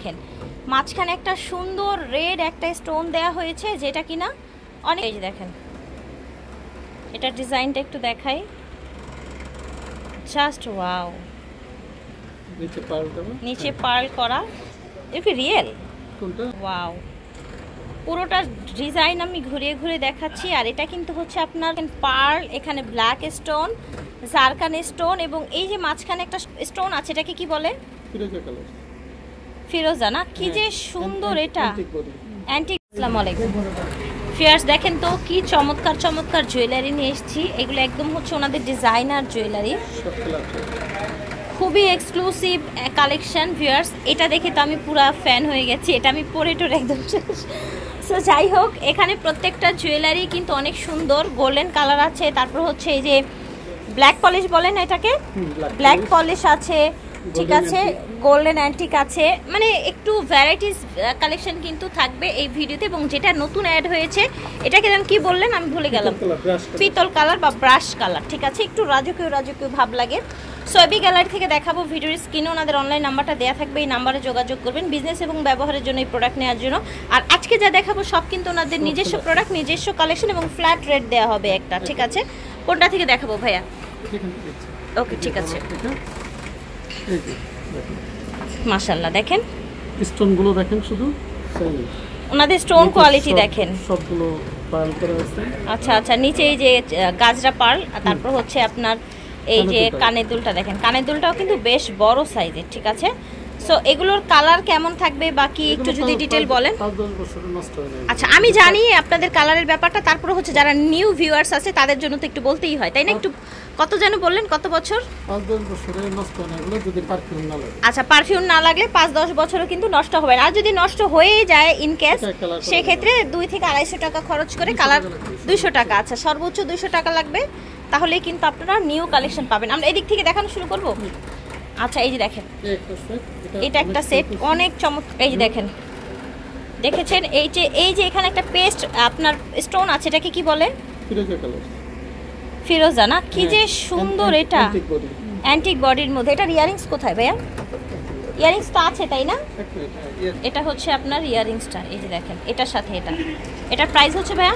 দেখেন মাঝখানে একটা সুন্দর রেড একটা স্টোন দেয়া হয়েছে যেটা কিনা অনেক, এই যে দেখেন এটা ডিজাইনটা একটু দেখাই, জাস্ট ওয়াও। নিচে পার্ল করা, এটা কি রিয়েল? ওয়াও, পুরোটা ডিজাইন আমি ঘুরিয়ে ঘুরিয়ে দেখাচ্ছি। আর এটা কিন্তু হচ্ছে আপনার পার্ল, এখানে ব্ল্যাক স্টোন, জারকান স্টোন এবং এই যে মাঝখানে একটা স্টোন আছে এটাকে কি বলে? ফিরোজা না? কি যে সুন্দর এটা, অ্যান্টিক। আসসালামু আলাইকুম ফিয়ার্স, দেখেন তো কি চমৎকার চমৎকার জুয়েলারি নিয়ে এসেছি। এগুলো একদম হচ্ছে ওনাদের ডিজাইনার জুয়েলারি, খুবই এক্সক্লুসিভ কালেকশন ভিউয়ার্স। এটা দেখে তো আমি পুরো ফ্যান হয়ে গেছি, এটা আমি পরে টোর একদম শেষ। সো যাই হোক, এখানে প্রত্যেকটা জুয়েলারি কিন্তু অনেক সুন্দর, গোল্ডেন কালার আছে, তারপর হচ্ছে এই যে ব্ল্যাক পলিশ বলেন এটাকে, ব্ল্যাক পলিশ আছে, ঠিক আছে, গোল্ডেন অ্যান্টিক আছে, মানে একটু ভ্যারাইটিস কালেকশন কিন্তু থাকবে এই ভিডিওতে। এবং যেটা নতুন অ্যাড হয়েছে এটাকে কি বললেন আমি ভুলে গেলাম, পিতল কালার বা ব্রাশ কালার, ঠিক আছে, একটু রাজকীয় রাজকীয় ভাব লাগে। সোয়েবি গ্যালারি থেকে দেখাবো, ভিডিওর স্ক্রিনে ওনাদের অনলাইন নাম্বারটা দেওয়া থাকবে, এই নাম্বারে যোগাযোগ করবেন বিজনেস এবং ব্যবহারের জন্য, এই প্রোডাক্ট নেওয়ার জন্য। আর আজকে যা দেখাবো সব কিন্তু ওনাদের নিজস্ব প্রোডাক্ট, নিজস্ব কালেকশন এবং ফ্ল্যাট রেট দেওয়া হবে একটা, ঠিক আছে। কোনটা থেকে দেখাবো ভাইয়া? ওকে ঠিক আছে। মাশাআল্লাহ, দেখেন স্টোনগুলো দেখেন, শুধু ওনাদের স্টোন কোয়ালিটি দেখেন, সবগুলো পার্ল করা আছে। আচ্ছা আচ্ছা, নিচে এই যে গাজরা পার্ল, তারপর হচ্ছে আপনার এই যে কানের দুলটা দেখেন, কানের দুলটাও কিন্তু বেশ বড় সাইজের, ঠিক আছে। সো এগুলোর কালার কেমন থাকবে বাকি একটু যদি ডিটেল বলেন। আচ্ছা, আমি জানি আপনাদের কালারের ব্যাপারটা, তারপরে হচ্ছে যারা নিউ ভিউয়ার্স আছে তাদের জন্য তো একটু বলতেই হয়, তাই না? একটু কত যেন বললেন, কত বছর? 5-10 বছরে নষ্ট হয় না এগুলো, যদি পারফিউম না লাগে। আচ্ছা, পারফিউম না লাগলে 5-10 বছরও কিন্তু নষ্ট হবে না। আর যদি নষ্ট হয়ে যায় ইন কেস, সেই ক্ষেত্রে 2 থেকে 250 টাকা খরচ করে কালার, 200 টাকা, আচ্ছা সর্বোচ্চ 200 টাকা লাগবে, তাহলে কিন্তু আপনারা নিউ কালেকশন পাবেন। আমরা এদিক থেকে দেখানো শুরু করব। আচ্ছা, এই যে দেখেন এটা একটা সেট, অনেক চমৎকার। এই যে দেখেন, দেখেছেন এই যে এখানে একটা পেস্ট আপনার স্টোন আছে, এটাকে কি বলে? ফিরোজা না? কি যে সুন্দর এটা, অ্যান্টিক বডির মধ্যে। এটা ইয়ারিংস কোথায় ভাইয়া? ইয়ারিংস তো আছে তাই না? এটা হচ্ছে আপনার ইয়ারিংসটা, এই যে দেখেন এটার সাথে এটার প্রাইস হচ্ছে ভাইয়া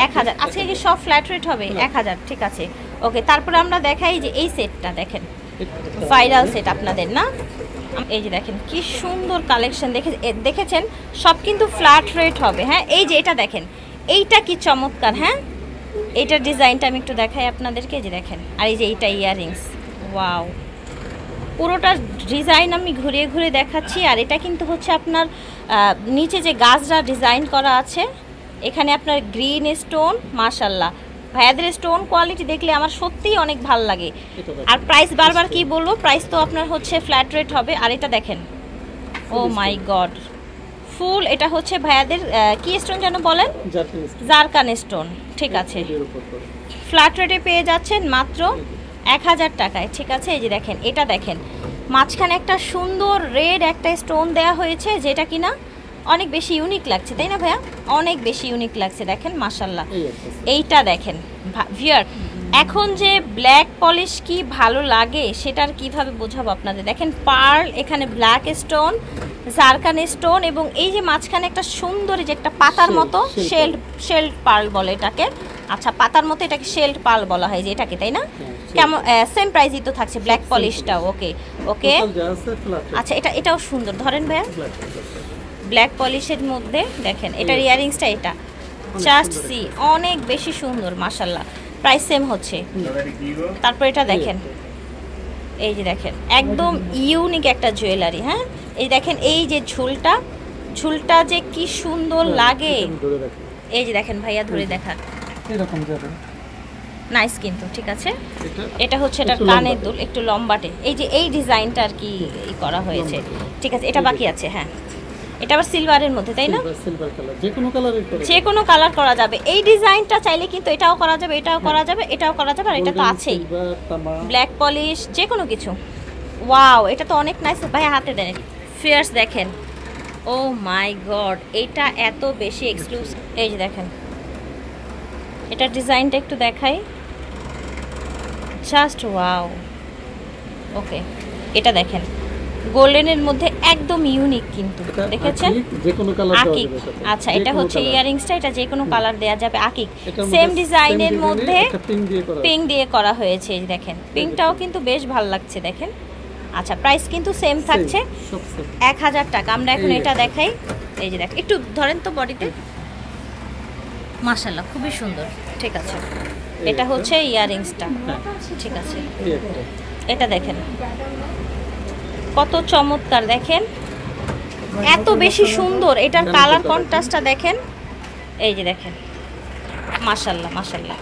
1000। আজকে কি সব ফ্ল্যাট রেট হবে? 1000, ঠিক আছে ওকে। তারপরে আমরা দেখাই যে এই সেটটা দেখেন, ভাইরাল সেট আপনাদের না? এই যে দেখেন কি সুন্দর কালেকশন, দেখেছেন সব কিন্তু ফ্ল্যাট রেট হবে। হ্যাঁ, এই যে এটা দেখেন, এইটা কি চমৎকার। হ্যাঁ, এইটার ডিজাইনটা আমি একটু দেখাই আপনাদেরকে, যে দেখেন। আর এই যে এইটা ইয়ারিংস, ওয়াও, পুরোটা ডিজাইন আমি ঘুরিয়ে ঘুরিয়ে দেখাচ্ছি। আর এটা কিন্তু হচ্ছে আপনার নিচে যে গাজরা ডিজাইন করা আছে, এখানে আপনার গ্রিন স্টোন, মাশাআল্লাহ ভাইয়াদের স্টোন কোয়ালিটি দেখলে আমার সত্যিই অনেক ভালো লাগে। আর প্রাইস বারবার কি বলবো, প্রাইস তো আপনার হচ্ছে ফ্ল্যাট রেট হবে। আর এটা দেখেন, ও মাই গড, ফুল, এটা হচ্ছে ভাইয়াদের কি স্টোন যেন বলেন? জারকান স্টোন, ঠিক আছে। ফ্ল্যাট রেটে পেয়ে যাচ্ছেন মাত্র 1000 টাকায়, ঠিক আছে। এই যে দেখেন এটা দেখেন, মাঝখানে একটা সুন্দর রেড একটা স্টোন দেয়া হয়েছে যেটা কিনা অনেক বেশি ইউনিক লাগছে, তাই না ভাইয়া? অনেক বেশি ইউনিক লাগছে, দেখেন মাশাআল্লাহ। এইটা দেখেন ভিউয়ার, এখন যে ব্ল্যাক পলিশ কি ভালো লাগে সেটার কিভাবে বোঝাবো আপনাদের। দেখেন পার্ল, এখানে ব্ল্যাক স্টোন, জারকান স্টোন এবং এই যে মাঝখানে একটা সুন্দর যে একটা পাতার মতো শেল্ড পার্ল বলে এটাকে। আচ্ছা, পাতার মতো এটাকে শেল্ড পার্ল বলা হয় যে এটাকে, তাই না? কেমন সেম প্রাইসই তো থাকছে ব্ল্যাক পলিশটাও। ওকে ওকে, আচ্ছা এটাও সুন্দর, ধরেন ভাইয়া, ব্ল্যাক পলিশের মধ্যে দেখেন এটার ইয়ারিংসটা, এটা জাস্ট সি, অনেক বেশি সুন্দর মাশাআল্লাহ। প্রাইস সেম হচ্ছে। তারপর এটা দেখেন, এই যে দেখেন একদম ইউনিক একটা জুয়েলারি। হ্যাঁ, এই দেখেন এই যে ঝুলটা যে কি সুন্দর লাগে। এই যে দেখেন ভাইয়া ধরে দেখা, এরকম যাবে নাইস কিন্তু, ঠিক আছে। এটা হচ্ছে এটার কানের দুল, একটু লম্বাটে, এই যে এই ডিজাইনটা আর কি করা হয়েছে, ঠিক আছে। এটা বাকি আছে। হ্যাঁ, এটা আবার সিলভারের মধ্যে, তাই না? সিলভার কালার, যে কোনো কালার করা যাবে। এই ডিজাইনটা চাইলে কিন্তু এটাও করা যাবে, এটাও করা যাবে, এটাও করা যাবে, আর এটা তো আছেই ব্ল্যাক পলিশ, যে কোনো কিছু। ওয়াও, এটা তো অনেক নাইস ভাই, হাতে দেন। ফিয়ার্স দেখেন, ও মাই গড, এটা এত বেশি এক্সক্লুসিভ। এই যে দেখেন এটার ডিজাইনটা একটু দেখাই, জাস্ট ওয়াও। ওকে, এটা দেখেন গোল্ডেনের মধ্যে একদম ইউনিক কিন্তু দেখেছেন যে কোনো কালার দেওয়া আকিক। যাবে এটাতে। আচ্ছা যে এটা কোনো হচ্ছে colour। ইয়ারিংসটা, এটা যে কোনো কালার দেওয়া যাবে আকিক। এটার সেম মধ্যে ডিজাইনের same মধ্যে design-এ একটা pink দিয়ে করা পিঙ্ক দিয়ে করা হয়েছে, এই যে দেখেন পিঙ্কটাও কিন্তু বেশ ভালো লাগছে দেখেন। আচ্ছা প্রাইস কিন্তু সেম থাকছে সব same। 1000 টাকা। আমরা এখন এই এটা একটা। দেখাই, এই যে দেখ একটু ধরেন তো বডিতে, মাশাআল্লাহ খুবই সুন্দর। ঠিক আছে এটা একটা। হচ্ছে ইয়ারিংসটা, ঠিক আছে এই একটা। এটা দেখেন কত চমৎকার, দেখেন এত বেশি সুন্দর, এটার কালার কন্ট্রাস্টটা দেখেন, এই যে দেখেন মাশাআল্লাহ মাশাআল্লাহ।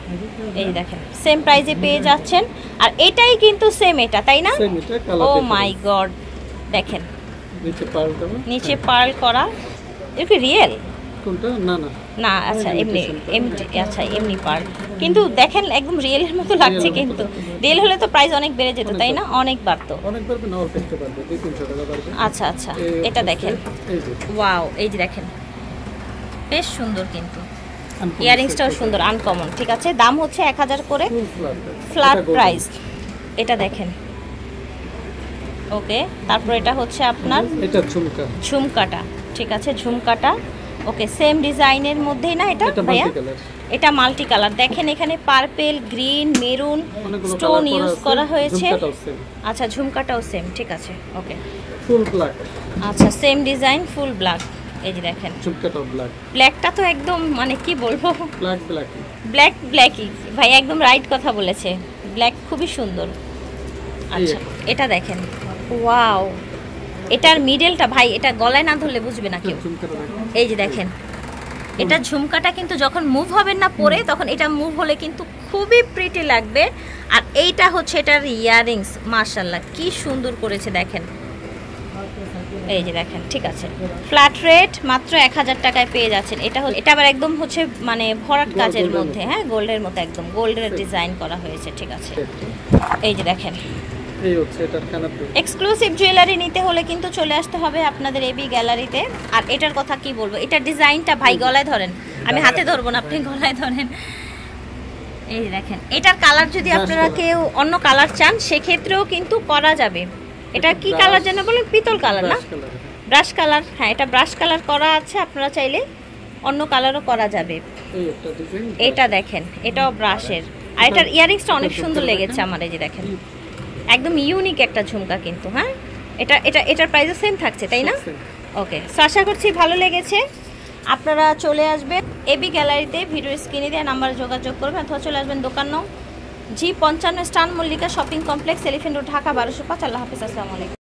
এই যে দেখেন সেম প্রাইসে পেয়ে যাচ্ছেন, আর এটাই কিন্তু সেম এটা, তাই না? Same এটা, colour ও difference। মাই গড, দেখেন নিচে পার্ল দেবো। নিচে পার্ল করা, এটা কি রিয়েল? কোনটা? না না। না আচ্ছা ওই এমনি imitation টা। এমনি আচ্ছা এমনি পার্ল, কিন্তু দেখেন একদম রিয়েলের মতো লাগছে, মতো কিন্তু লাগছে। রিয়েল হলে তো প্রাইস অনেক বেড়ে যেত, অনেক তাই না? অনেক বাড়তো। অনেক পারবে না, অল্প একটু পারবে, 200-300 টাকা পারবে। আচ্ছা আচ্ছা এই এটা হচ্ছে- দেখেন, এই যে ওয়াও এই যে দেখেন বেশ সুন্দর, কিন্তু uncommon ইয়ারিংসটাও set সুন্দর আনকমন। ঠিক আছে দাম হচ্ছে 1000 করে full flat ফ্ল্যাট এটা gold। প্রাইস। এটা দেখেন ওকে, তারপর এটা হচ্ছে আপনার এটা ঝুমকা। ঝুমকাটা, ঠিক আছে ঝুমকাটা ওকে, সেম ডিজাইনের মধ্যেই না এটা এটা ভাইয়া? Multi colour. এটা মাল্টি কালার, দেখেন এখানে পার্পেল, গ্রিন, মেরুন অনেকগুলো স্টোন কালার ইউজ করা হয়েছে। ঝুমকাটাও same। আচ্ছা ঝুমকাটাও সেম, ঠিক আছে ওকে। Full black. আচ্ছা সেম ডিজাইন ফুল ব্ল্যাক, এই যে দেখেন ঝুমকাটাও ব্ল্যাক। ব্ল্যাকটা তো একদম মানে কি বলবো, ব্ল্যাক ব্ল্যাক। ব্ল্যাক ব্ল্যাকই ভাই, একদম রাইট কথা বলেছে, ব্ল্যাক খুবই সুন্দর। আচ্ছা এটা দেখেন ওয়াও, এটার মিডলটা ভাই এটা গলায় না ধরলে বুঝবে না কেউ। ঝুমকাটা দেখো। এই যে দেখেন এটা ঝুমকাটা কিন্তু যখন মুভ হবেন না পরে, তখন এটা মুভ হলে কিন্তু খুবই প্রিটি লাগবে। আর এইটা হচ্ছে এটার ইয়ারিংস, মাশাআল্লাহ কি সুন্দর করেছে দেখেন, এই যে দেখেন ঠিক আছে ফ্ল্যাট রেট মাত্র 1000 টাকায় পেয়ে যাচ্ছেন। এটা আবার একদম হচ্ছে মানে ভরাট কাজের গোল্ডের মধ্যে, হ্যাঁ গোল্ডের মতো একদম গোল্ডের ডিজাইন করা হয়েছে, ঠিক আছে এই যে দেখেন। এই হচ্ছে এটার কানাতে। এক্সক্লুসিভ জুয়েলারি নিতে হলে কিন্তু চলে আসতে হবে আপনাদের এবি গ্যালারিতে। আর এটার কথা কি বলবো, এটার ডিজাইনটা ভাই গলায় ধরেন, আমি হাতে ধরবো না, আপনি গলায় ধরেন। এই যে দেখেন এটার কালার যদি আপনারা কেউ অন্য কালার চান সেক্ষেত্রেও কিন্তু করা যাবে। এটা কি কালার যেন বলেন, পিতল কালার না? Brush colour. ব্রাশ কালার, হ্যাঁ এটা ব্রাশ কালার করা আছে, আপনারা চাইলে অন্য কালারও করা যাবে। এই একটা ডিজাইন। এটা দেখেন এটাও ব্রাশের, আর এটার ইয়ারিংসটা অনেক সুন্দর লেগেছে আমার, এই যে দেখেন একদম ইউনিক একটা ঝুমকা কিন্তু, হ্যাঁ এটার প্রাইসও সেম থাকছে তাই না? ওকে সো আশা করছি ভালো লেগেছে। আপনারা চলে আসবেন এবি গ্যালারিতে, ভিডিও স্ক্রিনে দেওয়া নাম্বারে যোগাযোগ করবেন, অথবা চলে আসবেন দোকান নং G55 স্টান Mallika shopping complex, elephant road, Dhaka 1205। আল্লাহ হাফিজ, আসসালামু আলাইকুম।